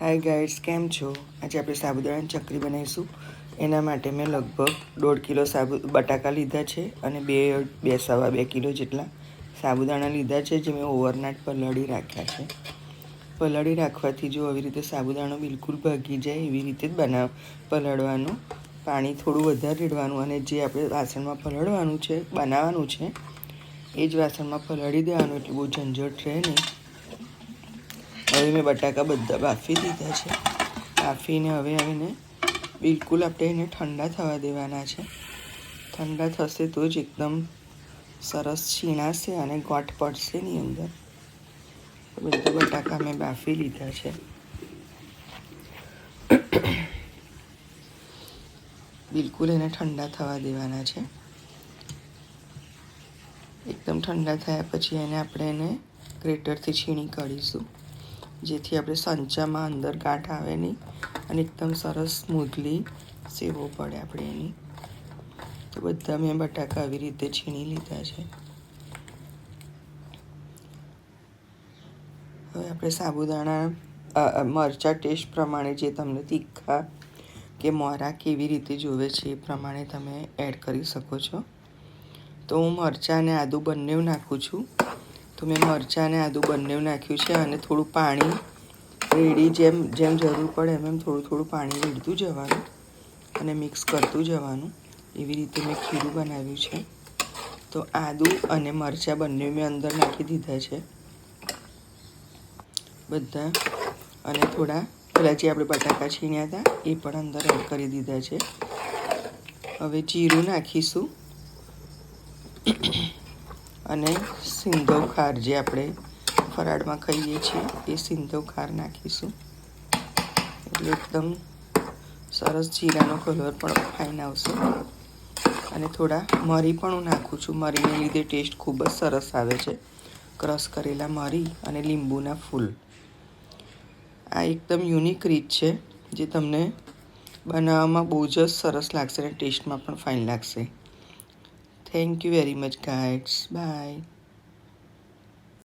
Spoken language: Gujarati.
હાય ગાઈડ્સ, કેમ છો? આજે આપણે સાબુદાણાની ચકરી બનાવીશું. એના માટે મેં લગભગ 1.5 કિલો બટાકા લીધા છે અને સવા 2 કિલો જેટલા સાબુદાણા લીધા છે, જે મેં ઓવરનાઇટ પલાળી રાખ્યા છે. પલાળી રાખવાથી જો આવી રીતે સાબુદાણો બિલકુલ ભાગી જાય એવી રીતે જ પલાળવાનું. પાણી થોડું વધારે રેડવાનું અને જે આપણે વાસણમાં પલાળવાનું છે, બનાવવાનું છે, એ જ વાસણમાં પલાળી દેવાનું, એટલે બહુ ઝંઝટ રહે નહીં. હવે મેં બટાકા બધા બાફી દીધા છે. બાફીને હવે એને બિલકુલ આપણે એને ઠંડા થવા દેવાના છે. ઠંડા થશે તો જ એકદમ સરસ છીણાશે અને ગોઠ પડશે ની અંદર. બધા બટાકા મેં બાફી લીધા છે. બિલકુલ એને ઠંડા થવા દેવાના છે. એકદમ ઠંડા થયા પછી આપણે ગ્રેટરથી છીણી કાઢીશું, જેથી આપણે સંચામાં અંદર ગાંઠ આવે નહીં અને એકદમ સરસ સ્મૂથલી સેવો પડે આપણે એની. તો બધા મેં બટાકા આવી રીતે છીણી લીધા છે. હવે આપણે સાબુદાણા મરચાં ટેસ્ટ પ્રમાણે, જે તમને તીખા કે મોરા કેવી રીતે જોવે છે એ પ્રમાણે તમે એડ કરી શકો છો. તો હું મરચાં અને આદું બંને નાખું છું. તો મેં મરચાં અને આદું બંને નાખ્યું છે અને થોડું પાણી રેડી, જેમ જરૂર પડે એમ થોડું પાણી રેડતું જવાનું અને મિક્સ કરતું જવાનું. એવી રીતે મેં ખીરું બનાવ્યું છે. તો આદું અને મરચાં બંને મેં અંદર નાખી દીધા છે બધા, અને થોડા પેલા જે આપણે બટાકા છીણ્યા હતા એ પણ અંદર એડ કરી દીધા છે. હવે જીરું નાખીશું અને સિંધવ ખાર, જે આપણે ફરાળમાં ખાઈએ છીએ, એ સિંધવ ખાર નાખીશું. એટલે એકદમ સરસ જીરાનો કલર પણ ફાઇન આવશે. અને થોડા મરી પણ હું નાખું છું. મરીને લીધે ટેસ્ટ ખૂબ જ સરસ આવે છે. ક્રશ કરેલા મરી અને લીંબુના ફૂલ. આ એકદમ યુનિક રીત છે, જે તમને બનાવવામાં બહુ જ સરસ લાગશે અને ટેસ્ટમાં પણ ફાઇન લાગશે. Thank you very much guides. By.